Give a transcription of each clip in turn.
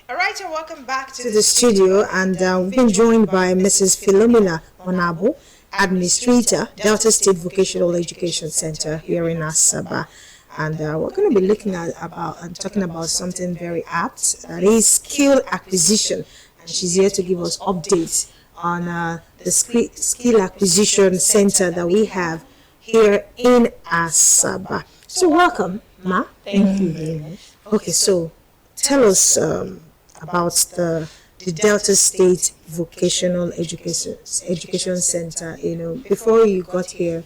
All right, and welcome back to the studio, and we've been joined by Mrs. Philomena Onabo, Administrator, Delta State Vocational Education Center here in Asaba. And we're going to be looking at about and talking about something very apt, that is skill acquisition. And she's here to give us updates on the skill acquisition center that we have here in Asaba. So welcome, Ma. Thank you very much. Okay, so tell us about the Delta State Vocational Education Center. You know, before you got here,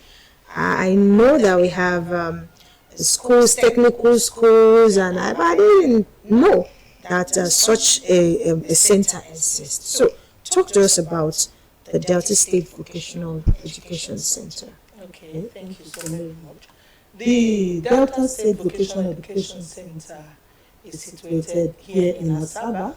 I know that we have schools, technical schools, and I didn't know that such a center exists. So talk to us about the Delta State Vocational Education Center. Okay, thank you so very much. The Delta State Vocational Education Center is situated here in Asaba.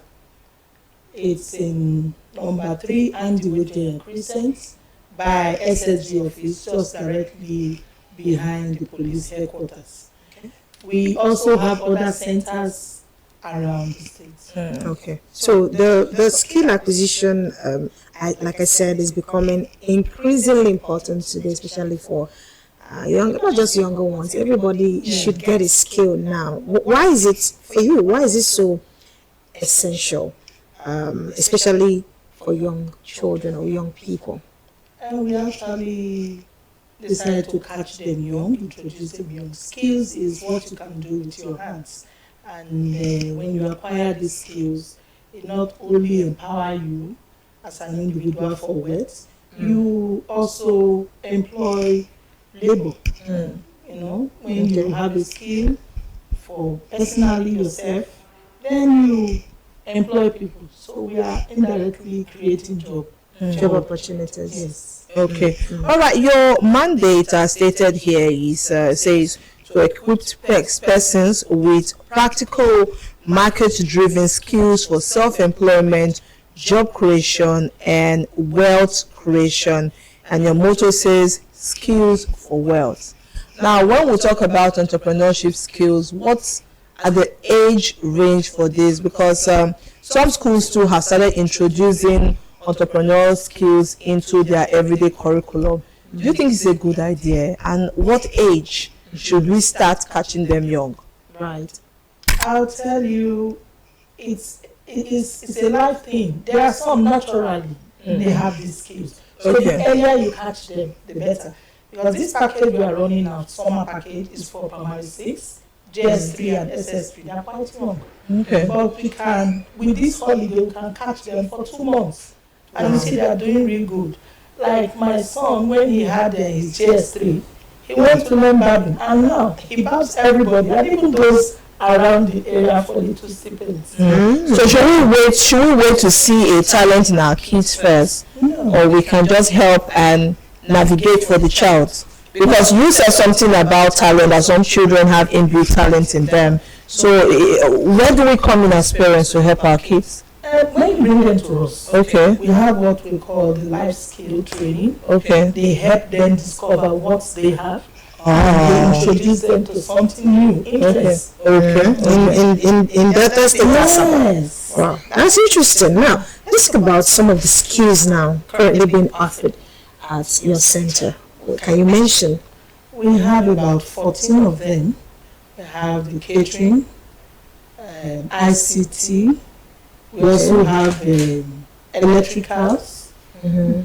It's in number 3 Andy Woodjaya Crescent by SSG office, just directly behind the police headquarters. Okay. We also have other centers around the state. Okay. So the skill acquisition, like I said, is becoming increasingly important today, especially for not just younger ones. Everybody should get a skill now. Why is it for you? Why is it so essential, especially for young children or young people? We actually decided to catch them young, introduce them young. Skills is what you can do with your hands. And when you acquire these skills, it not only empower you as an individual for work, you also employ labor. You know, when you have a skill for personally yourself, then you employ people. So we are indirectly creating job Opportunities. Yes. Okay. All right. Your mandate, as stated here, is says to equip persons with practical, market-driven skills for self-employment, job creation, and wealth creation. And your motto says skills for wealth. Now, when we talk about entrepreneurship skills, what's at the age range for this? Because some schools too have started introducing entrepreneurial skills into their everyday curriculum. Do you think it's a good idea? And what age should we start catching them young? Right. I'll tell you, it's a life thing. There are some naturally, they have these skills. So the earlier you catch them, the better. Because this package we are running now, summer package, is for primary 6, JS3 and SS3. They are quite young. Okay. But we can, with this holiday, we can catch them for 2 months. And you see they are doing real good. Like my son, when he had his JS3, he went to learn barbing. And now he barbs everybody, and even those around the area for little stipends. So should we wait to see a talent in our kids first? No. Or we can just help and navigate for the child? Because you said something about talent, that some children have inbuilt talent in them. So where do we come in as parents to help our kids? When you bring them to us, Okay. we have what we call the life skill training. Okay. They help them discover what they have. Ah. They introduce them to something new, interest. Okay. In Delta State. Yes. Wow, that's interesting. Now, let's talk about some of the skills now currently being offered at your center. Can you mention? We have about 14 of them. We have the catering, ICT. We also have electricals,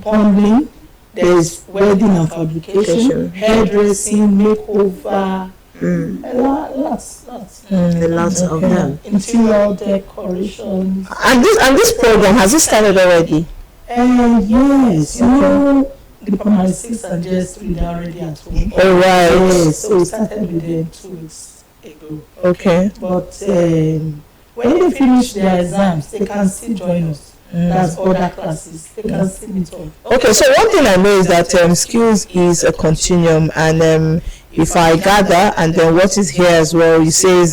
plumbing. There is welding and fabrication, hairdressing, makeover, lots. A lot of them. Interior decoration. And this program, has it started already? Yes, you know, the primary 6 and JS3, they're already at home. All right. Yes, so we started with them 2 weeks ago. Okay. But when they finish their exams, they can still join us. That's other classes. They can still meet up. Okay, so one thing I know is that skills is a continuum, and if I gather, and then what is here as well, you say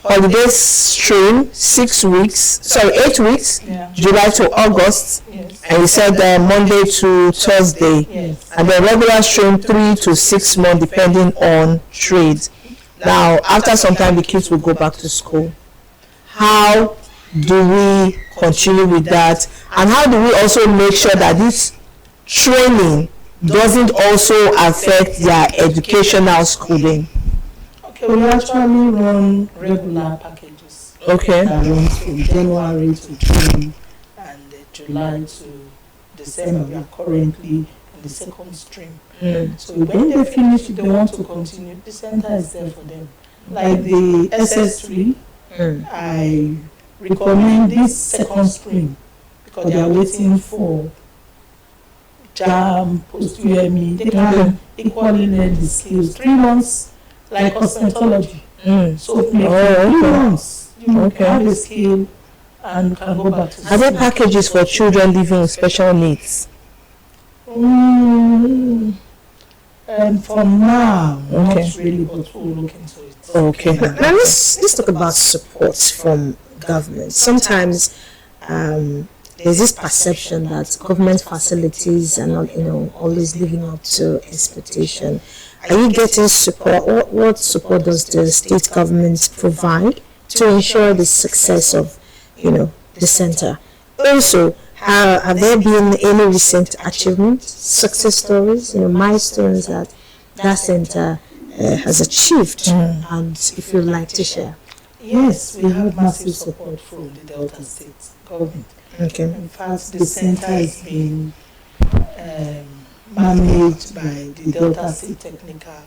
holiday stream 8 weeks, Yeah. July to August, Yes. and you said Monday to Thursday, Yes. and then regular stream 3 to 6 months depending on trade. Now, after some time, the kids will go back to school. How do we continue with that? And how do we also make sure that this training doesn't also affect their educational schooling? Okay, we actually run regular packages. Okay. That runs from January to June and July to December. We are currently in the second stream. So when they finish, if they want to continue, the center is there for them. Like the SS3, I recommend this second stream because they are waiting for JAM, post-UME. They can equally learn the skills. 3 months, like cosmetology. So maybe 3 months, you have a skill and can go back to Are there packages for children living with special needs? For now, not really, but we'll look into it. Okay. Now let's talk about support from government. Sometimes there's this perception that government facilities are not, always living up to expectation. Are you getting support? What support does the state government provide to ensure the success of, the center? Also, have there been any recent achievements, success stories, milestones that center has achieved, and if you'd like to share? Yes, we have massive support from the Delta State government. Okay. In fact, the center is being managed by the Delta State Technical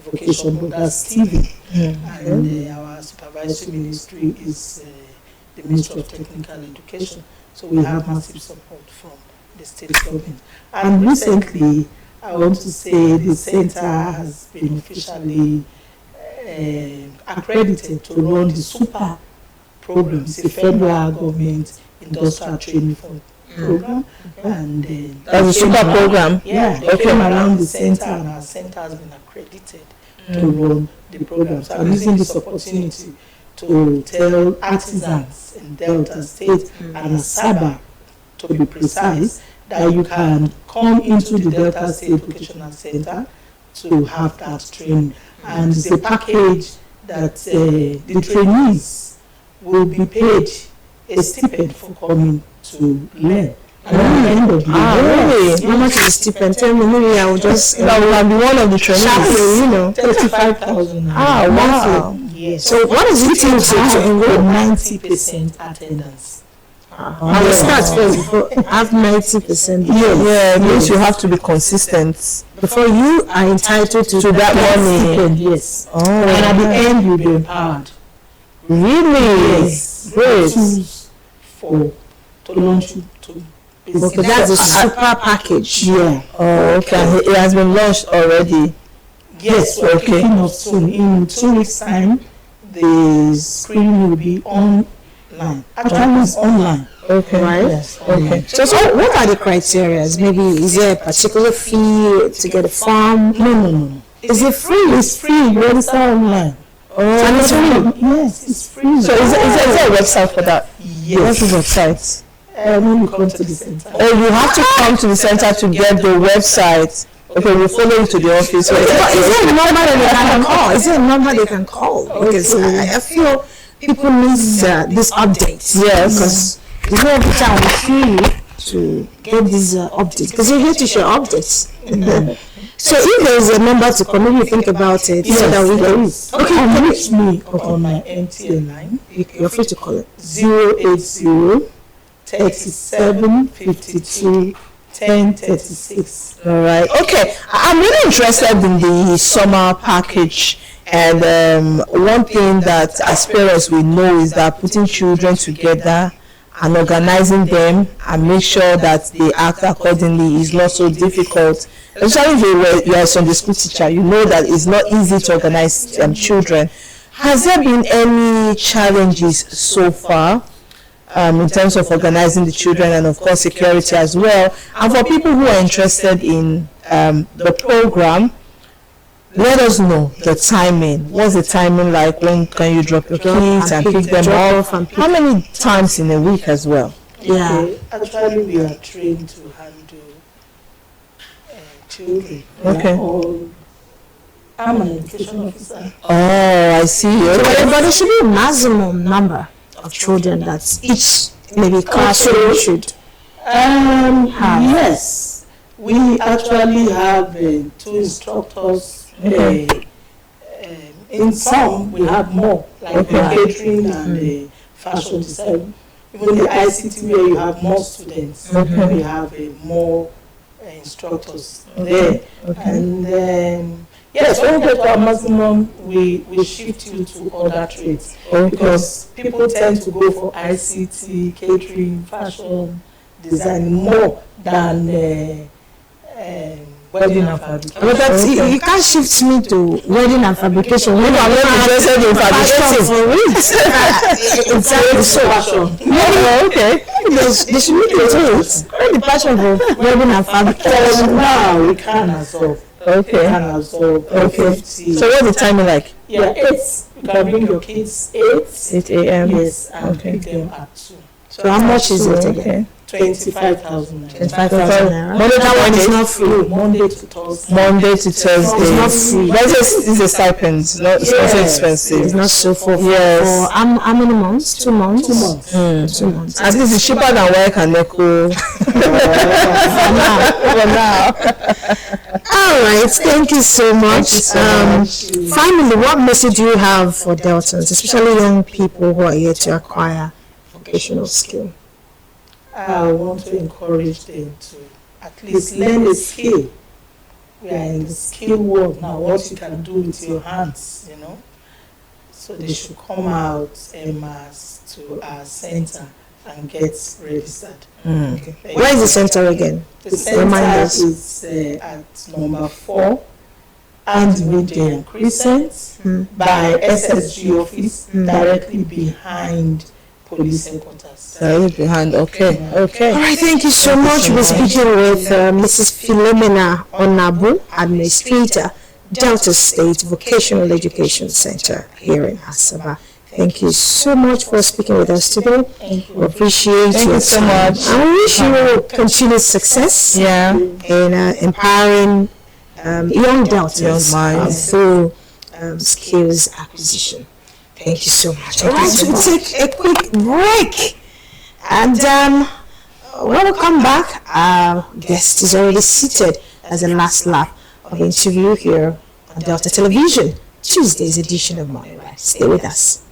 Vocation Board, Stephen, and our supervisory ministry is the Ministry of Technical Education. So we have massive support from the state government. And recently, I want to say the center has been officially accredited to run the SUPER program. It's a federal government industrial training program. And that's a SUPER program? Yeah, they came around the center, and our center has been accredited to run the program. So I'm using this opportunity to tell artisans in Delta State and Asaba, to be precise, that you can come into the Delta State Vocational Center to have that training. And it's a package that the trainees will be paid a stipend for coming to learn. And at the end of the Really? How much is the stipend? Tell me, maybe I will just That will be one of the trainees. 35,000. Wow. Yes. So what is it take to enroll? 90% attendance. And the start first before have 90%. Yeah, it means you have to be consistent Before you are entitled to that money. Stipend, yes. Oh, And at the end, you'll be empowered. really? Yes. Great. Tools to launch you to business. Okay, that's a super package. Yeah. Oh, okay. It has been launched already. Yes, we're Okay. kicking off soon. In 2 weeks' time, the screening will be online. Actually, it's online. Okay. Right? Yes. Okay. So what are the criteria? Maybe is there a particular fee to get a form? No. Is it free? It's free. You register online. And it's free. Yes, it's free. So is there a website for that? What's the Yes. website? When you come to the center. Oh, you have to come to the center to get the website. Okay, we'll follow you to the office. Is there a number that they can call? Is there a number they can call? Because I feel people need this update. Yes. Because you know every time we see you to get these updates. Because you're here to share updates. So if there is a number to call, maybe you think about it. Yes, So that we there can. is. Okay, You can reach me on my MTN line, You're free to call it. 080 37 52 10 36. All right. Okay. I'm really interested in the summer package. And one thing that as parents we know is that putting children together and organizing them and make sure that they act accordingly is not so difficult. Especially if you are a Sunday school teacher, you know that it's not easy to organize children. Has there been any challenges so far in terms of organizing the children and of course security as well? And for people who are interested in the program, let us know the timing. What's the timing like? When can you drop your kids and pick them up? How many times in a week as well? Yeah. Okay. Actually, we are trained to handle children. Okay. I'm an education officer. Oh, I see. But Okay. there should be a maximum number. of children that each maybe classroom should? Yes, we actually have 2 instructors. In some, we have more, like catering and fashion design. Even the ICT, where you have more students, we have more instructors there. And yes, when we get to our maximum, we shift you to other trades. Because people tend to go for ICT, catering, fashion, design more than wedding and fabrication. But you can't shift me to wedding and fabrication. Maybe I'm not interested in fabricating for it. Exactly. So okay. They should make it too. The passion for wedding and fabrication. Now we can absorb. Okay. Okay. So what's the timing like? Yeah, 8. You can bring your kids 8 a.m. Yes, and pick them at 2. So how much is it again? 25,000. 25,000 naira. Monday to That one is Wednesday? not free. Monday to Thursday. Monday to Thursday. It's not free. It's a stipend. It's not It's expensive. not so for Yes. for how many months? 2 months. 2 months. 2 months. At least it's cheaper than work and Neko. For now. All right. Thank you so much. Thank you so Finally, what message do you have for Deltans, especially young people who are here to acquire vocational skill? I want to encourage them to at least learn a skill. We are in the skill world now, what you can do with your hands, So they should come out en masse to our center and get registered. Okay. Where is the center again? The center is at number 4 and Midday Crescent by SSG office, directly behind police headquarters. Behind. Okay. All right, thank you so much. We're speaking with Mrs. Philomena Onabu, Administrator, Delta State Vocational Education Center here in Asaba. Thank you so much for speaking with us today. Thank you. We appreciate Thank your you so time. much. I wish you continued success Yeah. in empowering young Deltas Young minds. through skills acquisition. Thank you so much. All right, we'll take a quick break. And when we come back, our guest is already seated as a last lap of the interview here on Delta Television, Tuesday's edition of Money Right. Stay with us.